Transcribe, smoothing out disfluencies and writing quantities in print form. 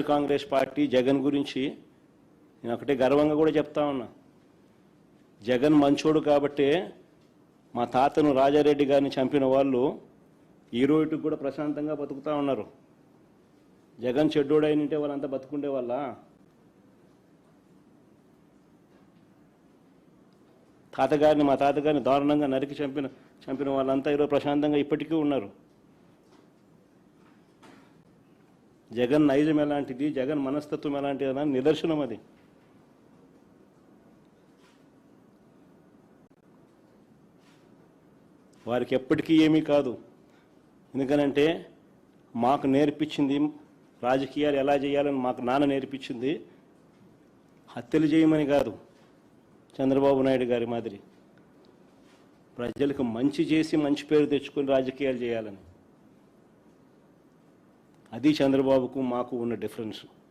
Congress party Jagan గురించి నేను ఒకటే గర్వంగా కూడా చెప్తా ఉన్నా. జగన్ మంచోడు కాబట్టే మా తాతను రాజారెడ్డి గారిని చంపిన వాళ్ళు ఈ రోజుకి కూడా ప్రశాంతంగా బతుకుతూ ఉన్నారు. జగన్ చెడ్డోడైనంటే వాళ్ళంతా బతుకుండే వాళ్ళ. మా తాతగారిని దారుణంగా నరికి చంపిన వాళ్ళంతా ఈరోజు ప్రశాంతంగా ఇప్పటికీ ఉన్నారు. జగన్ నైజం ఎలాంటిది, జగన్ మనస్తత్వం ఎలాంటిది అని నిదర్శనం అది. వారికి ఎప్పటికీ ఏమీ కాదు. ఎందుకనంటే మాకు నేర్పించింది రాజకీయాలు ఎలా చేయాలని మాకు నాన్న నేర్పించింది హత్యలు చేయమని కాదు, చంద్రబాబు నాయుడు గారి మాదిరి ప్రజలకు మంచి చేసి మంచి పేరు తెచ్చుకొని రాజకీయాలు చేయాలని. అది చంద్రబాబుకు మాకు ఉన్న డిఫరెన్స్.